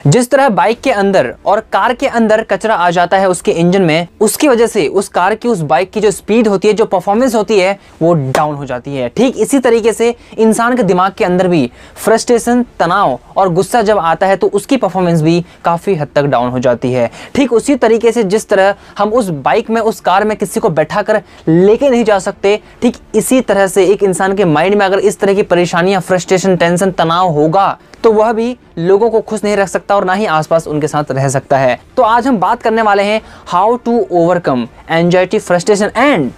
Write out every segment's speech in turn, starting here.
जिस तरह बाइक के अंदर और कार के अंदर कचरा आ जाता है उसके इंजन में, उसकी वजह से उस कार की, उस बाइक की जो स्पीड होती है, जो परफॉर्मेंस होती है, वो डाउन हो जाती है। ठीक इसी तरीके से इंसान के दिमाग के अंदर भी फ्रस्ट्रेशन, तनाव और गुस्सा जब आता है तो उसकी परफॉर्मेंस भी काफ़ी हद तक डाउन हो जाती है। ठीक उसी तरीके से जिस तरह हम उस बाइक में, उस कार में किसी को बैठा कर लेके नहीं जा सकते, ठीक इसी तरह से एक इंसान के माइंड में अगर इस तरह की परेशानियां, फ्रस्ट्रेशन, टेंशन, तनाव होगा तो वह भी लोगों को खुश नहीं रख सकता और ना ही आसपास उनके साथ रह सकता है। तो आज हम बात करने वाले हैं how to overcome anxiety, frustration and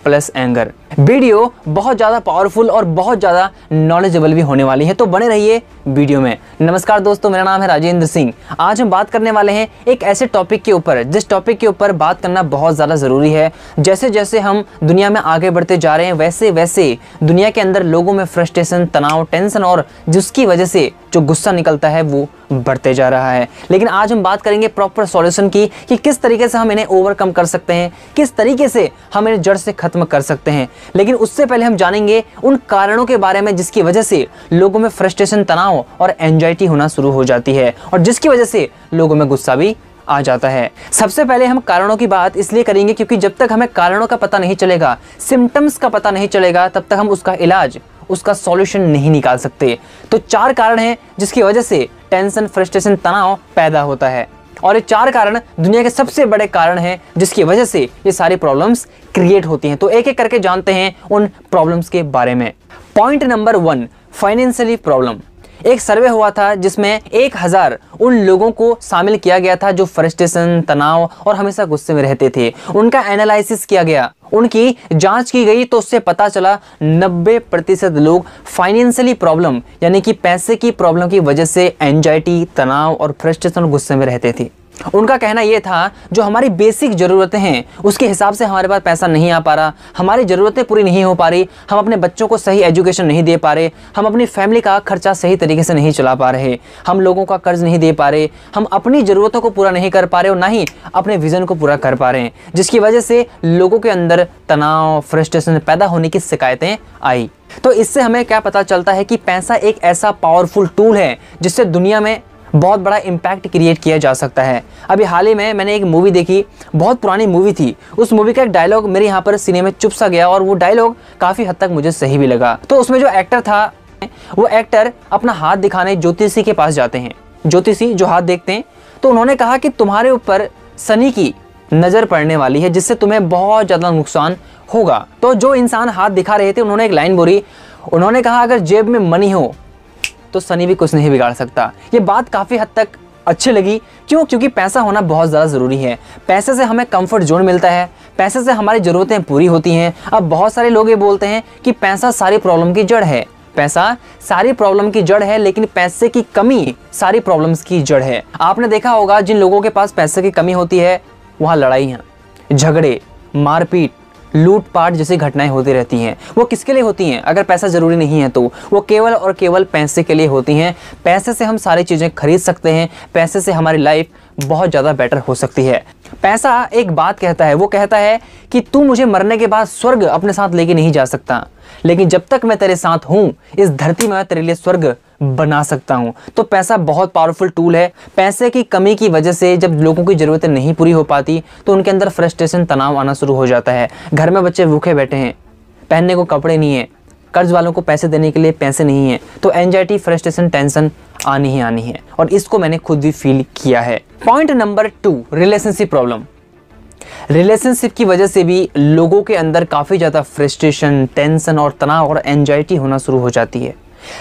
plus anger. Video बहुत ज़्यादा पावरफुल और बहुत ज़्यादा नॉलेजेबल भी होने वाली है, तो बने रहिए वीडियो में। नमस्कार दोस्तों, मेरा नाम है राजेंद्र सिंह। आज हम बात करने वाले हैं एक ऐसे टॉपिक के ऊपर जिस टॉपिक के ऊपर बात करना बहुत ज़्यादा ज़रूरी है। जैसे जैसे हम दुनिया में आगे बढ़ते जा रहे हैं वैसे वैसे दुनिया के अंदर लोगों में फ्रस्ट्रेशन, तनाव, टेंशन और जिसकी वजह से जो गुस्सा निकलता है वो बढ़ते जा रहा है। लेकिन आज हम बात करेंगे प्रॉपर सॉल्यूशन की कि किस तरीके से हम इन्हें ओवरकम कर सकते हैं, किस तरीके से हम इन्हें जड़ से खत्म कर सकते हैं। लेकिन उससे पहले हम जानेंगे उन कारणों के बारे में जिसकी वजह से लोगों में फ्रस्ट्रेशन, तनाव और एंजाइटी होना शुरू हो जाती है और जिसकी वजह से लोगों में गुस्सा भी आ जाता है। सबसे पहले हम कारणों की बात इसलिए करेंगे क्योंकि जब तक हमें कारणों का पता नहीं चलेगा, सिम्टम्स का पता नहीं चलेगा, तब तक हम उसका इलाज, उसका सॉल्यूशन नहीं निकाल सकते। तो 4 कारण हैं जिसकी वजह से टेंशन, फ्रस्ट्रेशन, तनाव पैदा होता है और ये 4 कारण दुनिया के सबसे बड़े कारण हैं जिसकी वजह से ये सारी प्रॉब्लम्स क्रिएट होती हैं। तो एक एक करके जानते हैं उन प्रॉब्लम्स के बारे में। Point number 1, financially problem. एक सर्वे हुआ था जिसमें 1000 उन लोगों को शामिल किया गया था जो फ्रस्ट्रेशन, तनाव और हमेशा गुस्से में रहते थे। उनका एनालिसिस किया गया, उनकी जांच की गई तो उससे पता चला 90% लोग फाइनेंशियली प्रॉब्लम यानी कि पैसे की प्रॉब्लम की वजह से एंजाइटी, तनाव और फ्रस्ट्रेशन और गुस्से में रहते थे। उनका कहना यह था जो हमारी बेसिक ज़रूरतें हैं उसके हिसाब से हमारे पास पैसा नहीं आ पा रहा, हमारी ज़रूरतें पूरी नहीं हो पा रही, हम अपने बच्चों को सही एजुकेशन नहीं दे पा रहे, हम अपनी फैमिली का खर्चा सही तरीके से नहीं चला पा रहे, हम लोगों का कर्ज नहीं दे पा रहे, हम अपनी ज़रूरतों को पूरा नहीं कर पा रहे और ना ही अपने विज़न को पूरा कर पा रहे हैं, जिसकी वजह से लोगों के अंदर तनाव, फ्रस्ट्रेशन पैदा होने की शिकायतें आई। तो इससे हमें क्या पता चलता है कि पैसा एक ऐसा पावरफुल टूल है जिससे दुनिया में बहुत बड़ा इम्पैक्ट क्रिएट किया जा सकता है। अभी हाल ही में मैंने एक मूवी देखी, बहुत पुरानी मूवी थी। उस मूवी का एक डायलॉग मेरे यहाँ पर सिने में चुप सा गया और वो डायलॉग काफ़ी हद तक मुझे सही भी लगा। तो उसमें जो एक्टर था, वो एक्टर अपना हाथ दिखाने ज्योतिषी के पास जाते हैं। ज्योतिषी जो हाथ देखते हैं, तो उन्होंने कहा कि तुम्हारे ऊपर शनि की नज़र पड़ने वाली है जिससे तुम्हें बहुत ज़्यादा नुकसान होगा। तो जो इंसान हाथ दिखा रहे थे उन्होंने एक लाइन बोली, उन्होंने कहा अगर जेब में मनी हो तो शनि भी कुछ नहीं बिगाड़ सकता। ये बात काफ़ी हद तक अच्छी लगी। क्यों? क्योंकि पैसा होना बहुत ज़्यादा ज़रूरी है। पैसे से हमें कंफर्ट जोन मिलता है, पैसे से हमारी ज़रूरतें पूरी होती हैं। अब बहुत सारे लोग ये बोलते हैं कि पैसा सारी प्रॉब्लम की जड़ है, पैसा सारी प्रॉब्लम की जड़ है, लेकिन पैसे की कमी सारी प्रॉब्लम्स की जड़ है। आपने देखा होगा जिन लोगों के पास पैसे की कमी होती है वहाँ लड़ाइयाँ, झगड़े, मारपीट, लूटपाट जैसी घटनाएं होती रहती हैं। वो किसके लिए होती हैं? अगर पैसा ज़रूरी नहीं है तो वो केवल और केवल पैसे के लिए होती हैं। पैसे से हम सारी चीज़ें खरीद सकते हैं, पैसे से हमारी लाइफ बहुत ज़्यादा बेटर हो सकती है। पैसा एक बात कहता है, वो कहता है कि तू मुझे मरने के बाद स्वर्ग अपने साथ लेके नहीं जा सकता, लेकिन जब तक मैं तेरे साथ हूँ इस धरती में मैं तेरे लिए स्वर्ग बना सकता हूँ। तो पैसा बहुत पावरफुल टूल है। पैसे की कमी की वजह से जब लोगों की ज़रूरतें नहीं पूरी हो पाती तो उनके अंदर फ्रस्ट्रेशन, तनाव आना शुरू हो जाता है। घर में बच्चे भूखे बैठे हैं, पहनने को कपड़े नहीं है, कर्ज वालों को पैसे देने के लिए पैसे नहीं है, तो एंजाइटी, फ्रस्ट्रेशन, टेंशन आनी ही आनी है और इसको मैंने खुद भी फील किया है। Point number 2, relationship problem. Relationship की वजह से भी लोगों के अंदर काफ़ी ज़्यादा फ्रस्ट्रेशन, टेंशन और तनाव और एंजाइटी होना शुरू हो जाती है।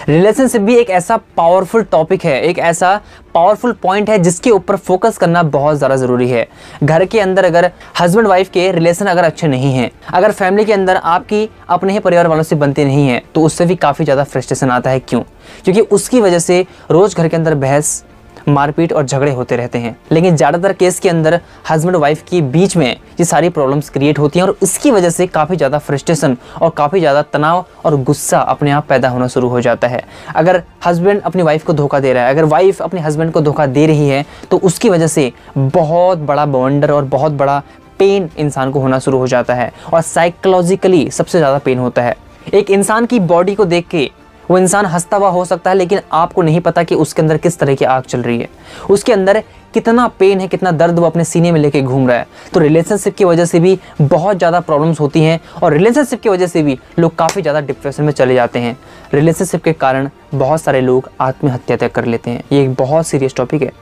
रिलेशनशिप भी एक ऐसा पावरफुल टॉपिक है, एक ऐसा पावरफुल पॉइंट है जिसके ऊपर फोकस करना बहुत ज़्यादा ज़रूरी है। घर के अंदर अगर हस्बैंड वाइफ के रिलेशन अगर अच्छे नहीं हैं, अगर फैमिली के अंदर आपकी अपने ही परिवार वालों से बनती नहीं है, तो उससे भी काफ़ी ज़्यादा फ्रस्ट्रेशन आता है। क्यों? क्योंकि उसकी वजह से रोज़ घर के अंदर बहस, मारपीट और झगड़े होते रहते हैं। लेकिन ज़्यादातर केस के अंदर हस्बैंड वाइफ के बीच में ये सारी प्रॉब्लम्स क्रिएट होती हैं और इसकी वजह से काफ़ी ज़्यादा फ्रस्ट्रेशन और काफ़ी ज़्यादा तनाव और गुस्सा अपने आप पैदा होना शुरू हो जाता है। अगर हस्बैंड अपनी वाइफ को धोखा दे रहा है, अगर वाइफ अपने हस्बैंड को धोखा दे रही है, तो उसकी वजह से बहुत बड़ा बवंडर और बहुत बड़ा पेन इंसान को होना शुरू हो जाता है और साइकोलॉजिकली सबसे ज़्यादा पेन होता है। एक इंसान की बॉडी को देख के वो इंसान हंसता हुआ हो सकता है, लेकिन आपको नहीं पता कि उसके अंदर किस तरह की आग चल रही है, उसके अंदर कितना पेन है, कितना दर्द वो अपने सीने में लेके घूम रहा है। तो रिलेशनशिप की वजह से भी बहुत ज़्यादा प्रॉब्लम्स होती हैं और रिलेशनशिप की वजह से भी लोग काफ़ी ज़्यादा डिप्रेशन में चले जाते हैं। रिलेशनशिप के कारण बहुत सारे लोग आत्महत्या तक कर लेते हैं। ये एक बहुत सीरियस टॉपिक है,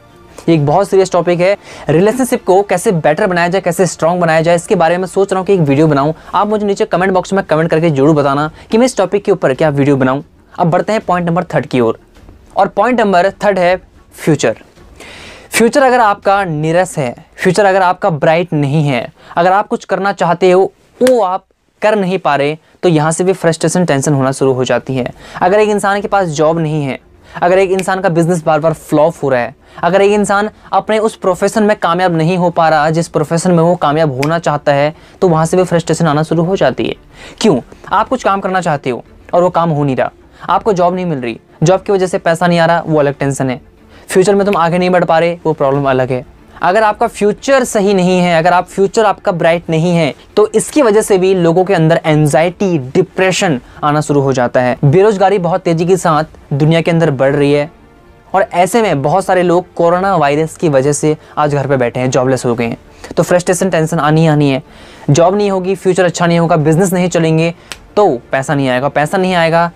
ये एक बहुत सीरियस टॉपिक है। रिलेशनशिप को कैसे बेटर बनाया जाए, कैसे स्ट्रॉन्ग बनाया जाए, इसके बारे में सोच रहा हूँ कि एक वीडियो बनाऊँ। आप मुझे नीचे कमेंट बॉक्स में कमेंट करके जरूर बताना कि मैं इस टॉपिक के ऊपर क्या वीडियो बनाऊँ। अब बढ़ते हैं पॉइंट नंबर 3 की ओर, और पॉइंट नंबर 3 है फ्यूचर। फ्यूचर अगर आपका नीरस है, फ्यूचर अगर आपका ब्राइट नहीं है, अगर आप कुछ करना चाहते हो वो आप कर नहीं पा रहे, तो यहाँ से भी फ्रस्ट्रेशन, टेंशन होना शुरू हो जाती है। अगर एक इंसान के पास जॉब नहीं है, अगर एक इंसान का बिजनेस बार बार फ्लॉप हो रहा है, अगर एक इंसान अपने उस प्रोफेशन में कामयाब नहीं हो पा रहा जिस प्रोफेशन में वो कामयाब होना चाहता है, तो वहाँ से भी फ्रस्ट्रेशन आना शुरू हो जाती है। क्यों? आप कुछ काम करना चाहते हो और वो काम हो नहीं रहा, आपको जॉब नहीं मिल रही, जॉब की वजह से पैसा नहीं आ रहा, वो अलग टेंशन है। फ्यूचर में तुम आगे नहीं बढ़ पा रहे, वो प्रॉब्लम अलग है। अगर आपका फ्यूचर सही नहीं है, अगर आप फ्यूचर आपका ब्राइट नहीं है, तो इसकी वजह से भी लोगों के अंदर एंजाइटी, डिप्रेशन आना शुरू हो जाता है। बेरोजगारी बहुत तेजी के साथ दुनिया के अंदर बढ़ रही है और ऐसे में बहुत सारे लोग कोरोना वायरस की वजह से आज घर पे बैठे हैं, जॉबलेस हो गए हैं। तो फ्रस्ट्रेशन, टेंशन आनी है। जॉब नहीं होगी, फ्यूचर अच्छा नहीं होगा, बिजनेस नहीं चलेंगे तो पैसा नहीं आएगा, पैसा नहीं आएगा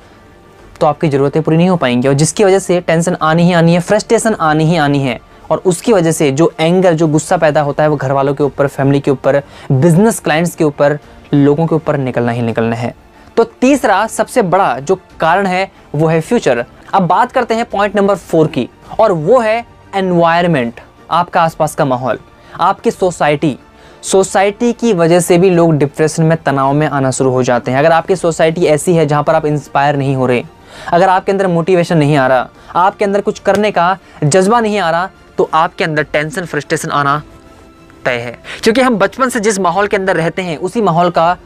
तो आपकी ज़रूरतें पूरी नहीं हो पाएंगी, और जिसकी वजह से टेंशन आनी ही आनी है, फ्रस्ट्रेशन आनी ही आनी है। और उसकी वजह से जो एंगर, जो गुस्सा पैदा होता है, वो घर वालों के ऊपर, फैमिली के ऊपर, बिजनेस क्लाइंट्स के ऊपर, लोगों के ऊपर निकलना ही निकलना है। तो तीसरा सबसे बड़ा जो कारण है वो है फ्यूचर। अब बात करते हैं पॉइंट नंबर 4 की, और वो है एनवायरनमेंट, आपका आसपास का माहौल, आपकी सोसाइटी की वजह से भी लोग डिप्रेशन में, तनाव में आना शुरू हो जाते हैं। अगर आपकी सोसाइटी ऐसी है जहाँ पर आप इंस्पायर नहीं हो रहे, अगर आपके अंदर मोटिवेशन नहीं आ रहा, आपके अंदर कुछ करने का जज्बा नहीं आ रहा, तो आपके अंदर टेंशन, फ्रस्ट्रेशन आना तय है। क्योंकि हम बचपन से जिस माहौल के अंदर रहते हैं, उसी माहौल का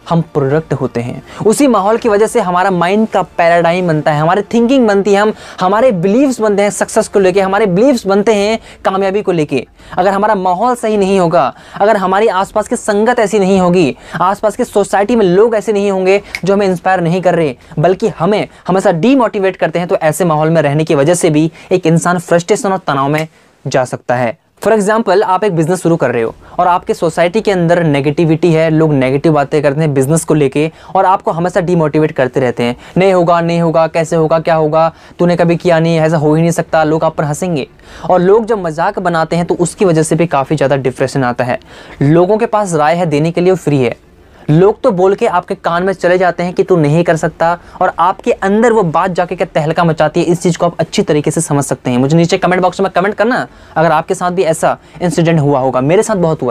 हम प्रोडक्ट होते हैं। उसी माहौल की वजह से हमारा माइंड का पैराडाइम बनता है, हमारी थिंकिंग बनती है, हमारे बिलीव्स बनते हैं सक्सेस को लेके, हमारे बिलीव्स बनते हैं कामयाबी को लेके। अगर हमारा माहौल सही नहीं होगा, अगर हमारी आसपास की संगत ऐसी नहीं होगी, आसपास की सोसाइटी में लोग ऐसे नहीं होंगे जो हमें इंस्पायर नहीं कर रहे, बल्कि हमें हमेशा डीमोटिवेट करते हैं, तो ऐसे माहौल में रहने की वजह से भी एक इंसान फ्रस्ट्रेशन और तनाव में जा सकता है। फॉर एग्जाम्पल, आप एक बिजनेस शुरू कर रहे हो और आपके सोसाइटी के अंदर नेगेटिविटी है, लोग नेगेटिव बातें करते हैं बिजनेस को लेके और आपको हमेशा डिमोटिवेट करते रहते हैं, नहीं होगा, कैसे होगा, क्या होगा, तूने कभी किया नहीं, ऐसा हो ही नहीं सकता, लोग आप पर हंसेंगे। और लोग जब मजाक बनाते हैं तो उसकी वजह से भी काफ़ी ज़्यादा डिप्रेशन आता है। लोगों के पास राय है देने के लिए, फ्री है, लोग तो बोल के आपके कान में चले जाते हैं कि तू नहीं कर सकता, और आपके अंदर वो बात जाके क्या तहलका मचाती है। इस चीज़ को आप अच्छी तरीके से समझ सकते हैं। मुझे नीचे कमेंट बॉक्स में कमेंट करना अगर आपके साथ भी ऐसा इंसिडेंट हुआ होगा। मेरे साथ बहुत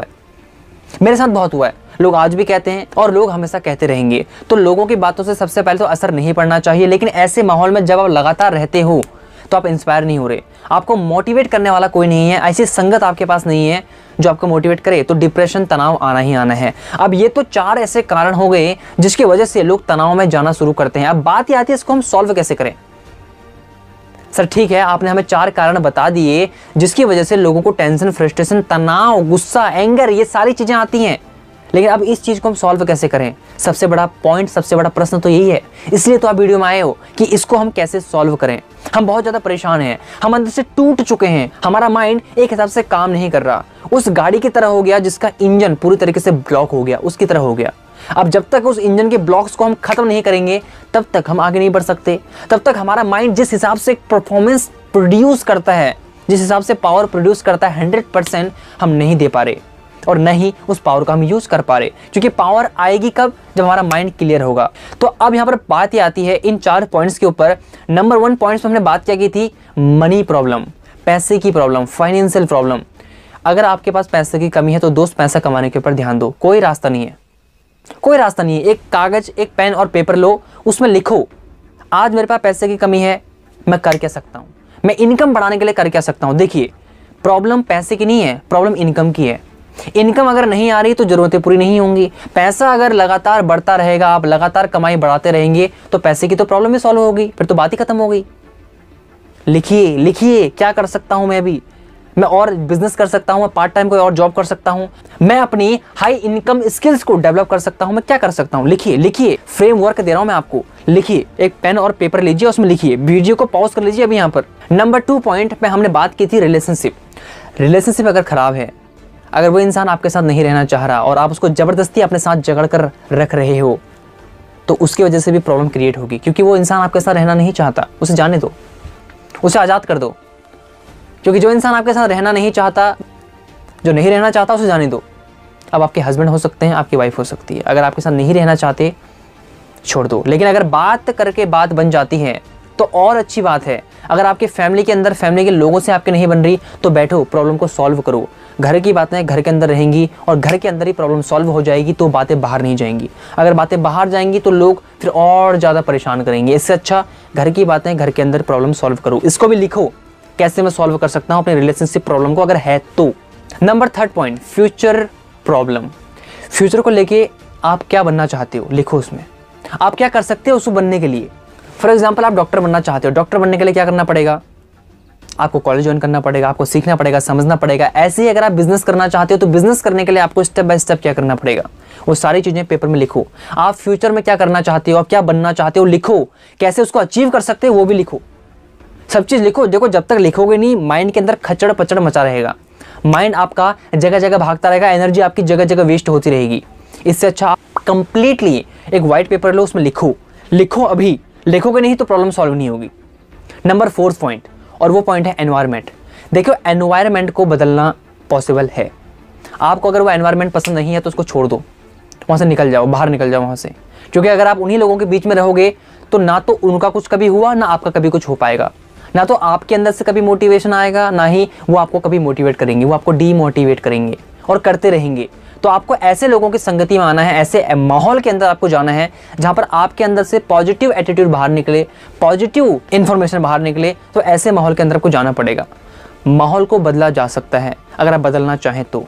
हुआ है, लोग आज भी कहते हैं और लोग हमेशा कहते रहेंगे। तो लोगों की बातों से सबसे पहले तो असर नहीं पड़ना चाहिए, लेकिन ऐसे माहौल में जब आप लगातार रहते हो तो आप इंस्पायर नहीं हो रहे, आपको मोटिवेट करने वाला कोई नहीं है, ऐसी संगत आपके पास नहीं है जो आपको मोटिवेट करे, तो डिप्रेशन, तनाव आना ही आना है। अब ये तो 4 ऐसे कारण हो गए जिसकी वजह से लोग तनाव में जाना शुरू करते हैं। अब बात ये आती है इसको हम सॉल्व कैसे करें। सर ठीक है, आपने हमें 4 कारण बता दिए जिसकी वजह से लोगों को टेंशन, फ्रस्ट्रेशन, तनाव, गुस्सा, एंगर, ये सारी चीजें आती हैं, लेकिन अब इस चीज को हम सॉल्व कैसे करें। सबसे बड़ा पॉइंट, सबसे बड़ा प्रश्न तो यही है, इसलिए तो आप वीडियो में आए हो कि इसको हम कैसे सॉल्व करें। हम बहुत ज्यादा परेशान हैं, हम अंदर से टूट चुके हैं, हमारा माइंड एक हिसाब से काम नहीं कर रहा, उस गाड़ी की तरह हो गया जिसका इंजन पूरी तरीके से ब्लॉक हो गया, उसकी तरह हो गया। अब जब तक उस इंजन के ब्लॉक्स को हम खत्म नहीं करेंगे तब तक हम आगे नहीं बढ़ सकते। तब तक हमारा माइंड जिस हिसाब से परफॉर्मेंस प्रोड्यूस करता है, जिस हिसाब से पावर प्रोड्यूस करता है, 100% हम नहीं दे पा रहे और न ही उस पावर का हम यूज कर पा रहे, क्योंकि पावर आएगी कब, जब हमारा माइंड क्लियर होगा। तो अब यहाँ पर बात ये आती है इन 4 पॉइंट्स के ऊपर। नंबर 1 पॉइंट्स में हमने बात क्या की थी, मनी प्रॉब्लम, पैसे की प्रॉब्लम, फाइनेंशियल प्रॉब्लम। अगर आपके पास पैसे की कमी है तो दोस्त पैसा कमाने के ऊपर ध्यान दो, कोई रास्ता नहीं है, कोई रास्ता नहीं है। एक कागज, एक पेन और पेपर लो, उसमें लिखो आज मेरे पास पैसे की कमी है, मैं कर क्या सकता हूँ, मैं इनकम बढ़ाने के लिए कर क्या सकता हूँ। देखिए, प्रॉब्लम पैसे की नहीं है, प्रॉब्लम इनकम की है। इनकम अगर नहीं आ रही तो जरूरतें पूरी नहीं होंगी। पैसा अगर लगातार बढ़ता रहेगा, आप लगातार कमाई बढ़ाते रहेंगे, तो पैसे की तो प्रॉब्लम ही सॉल्व होगी, फिर तो बात ही खत्म हो गई। लिखिए, क्या कर सकता हूं मैं अभी, मैं और बिजनेस कर सकता हूँ, मैं पार्ट टाइम कोई और जॉब कर सकता हूँ, मैं अपनी हाई इनकम स्किल्स को डेवलप कर सकता हूँ, मैं क्या कर सकता हूँ। लिखिए लिखिए, फ्रेमवर्क दे रहा हूँ मैं आपको, लिखिए। एक पेन और पेपर लीजिए, उसमें लिखिए। वीडियो को पॉज कर लीजिए अभी यहाँ पर। नंबर 2 पॉइंट पे हमने बात की थी रिलेशनशिप। रिलेशनशिप अगर खराब है, अगर वो इंसान आपके साथ नहीं रहना चाह रहा और आप उसको जबरदस्ती अपने साथ जकड़ कर रख रहे हो, तो उसकी वजह से भी प्रॉब्लम क्रिएट होगी, क्योंकि वो इंसान आपके साथ रहना नहीं चाहता। उसे जाने दो, उसे आज़ाद कर दो। क्योंकि जो इंसान आपके साथ रहना नहीं चाहता, जो नहीं रहना चाहता, उसे जाने दो। अब आपके हस्बैंड हो सकते हैं, आपकी वाइफ हो सकती है। अगर आपके साथ नहीं रहना चाहते, छोड़ दो। लेकिन अगर बात करके बात बन जाती है तो और अच्छी बात है। अगर आपके फैमिली के अंदर, फैमिली के लोगों से आपके नहीं बन रही, तो बैठो, प्रॉब्लम को सॉल्व करो। घर की बातें घर के अंदर रहेंगी और घर के अंदर ही प्रॉब्लम सॉल्व हो जाएगी, तो बातें बाहर नहीं जाएंगी। अगर बातें बाहर जाएंगी तो लोग फिर और ज़्यादा परेशान करेंगे। इससे अच्छा घर की बातें घर के अंदर प्रॉब्लम सॉल्व करो। इसको भी लिखो, कैसे मैं सॉल्व कर सकता हूँ अपने रिलेशनशिप प्रॉब्लम को, अगर है तो। Number 3 point, future problem. Future को लेके आप क्या बनना चाहते हो, लिखो उसमें। आप क्या कर सकते हो उसको बनने के लिए। फॉर एग्जाम्पल, आप डॉक्टर बनना चाहते हो। डॉक्टर बनने के लिए क्या करना पड़ेगा? आपको कॉलेज ज्वाइन करना पड़ेगा, आपको सीखना पड़ेगा, समझना पड़ेगा। ऐसे ही अगर आप बिजनेस करना चाहते हो तो बिजनेस करने के लिए आपको स्टेप बाय स्टेप क्या करना पड़ेगा, वो सारी चीजें पेपर में लिखो। आप फ्यूचर में क्या करना चाहते हो, आप क्या बनना चाहते हो, लिखो। कैसे उसको अचीव कर सकते हो वो भी लिखो। सब चीज लिखो। देखो, जब तक लिखोगे नहीं, माइंड के अंदर खच्चड़ पचड़ मचा रहेगा। माइंड आपका जगह जगह भागता रहेगा, एनर्जी आपकी जगह जगह वेस्ट होती रहेगी। इससे अच्छा आप कंप्लीटली एक व्हाइट पेपर लो, उसमें लिखो। लिखो, अभी लिखोगे नहीं तो प्रॉब्लम सॉल्व नहीं होगी। नंबर 4 पॉइंट, और वो पॉइंट है एनवायरनमेंट। देखो, एनवायरनमेंट को बदलना पॉसिबल है। आपको अगर वो एनवायरनमेंट पसंद नहीं है तो उसको छोड़ दो, वहाँ से निकल जाओ, बाहर निकल जाओ वहाँ से। क्योंकि अगर आप उन्हीं लोगों के बीच में रहोगे तो ना तो उनका कुछ कभी हुआ, ना आपका कभी कुछ हो पाएगा। ना तो आपके अंदर से कभी मोटिवेशन आएगा, ना ही वो आपको कभी मोटिवेट करेंगे। वो आपको डीमोटिवेट करेंगे और करते रहेंगे। तो आपको ऐसे लोगों की संगति में आना है, ऐसे माहौल के अंदर आपको जाना है जहां पर आपके अंदर से पॉजिटिव एटीट्यूड बाहर निकले, पॉजिटिव इंफॉर्मेशन बाहर निकले। तो ऐसे माहौल के अंदर आपको जाना पड़ेगा। माहौल को बदला जा सकता है अगर आप बदलना चाहें तो।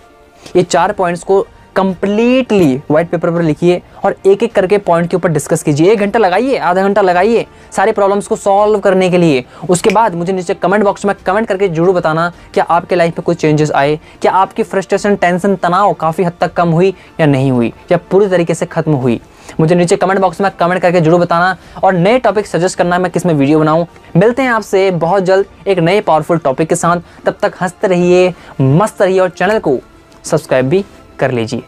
ये 4 पॉइंट्स को कंप्लीटली व्हाइट पेपर पर लिखिए और एक एक करके पॉइंट के ऊपर डिस्कस कीजिए। 1 घंटा लगाइए, आधा घंटा लगाइए सारे प्रॉब्लम्स को सॉल्व करने के लिए। उसके बाद मुझे नीचे कमेंट बॉक्स में कमेंट करके जरूर बताना क्या आपके लाइफ में कुछ चेंजेस आए, क्या आपकी फ्रस्ट्रेशन, टेंशन, तनाव काफ़ी हद तक कम हुई या नहीं हुई, या पूरी तरीके से खत्म हुई। मुझे नीचे कमेंट बॉक्स में कमेंट करके जरूर बताना और नए टॉपिक सजेस्ट करना मैं किस में वीडियो बनाऊं। मिलते हैं आपसे बहुत जल्द एक नए पावरफुल टॉपिक के साथ। तब तक हंसते रहिए, मस्त रहिए और चैनल को सब्सक्राइब भी कर लीजिए।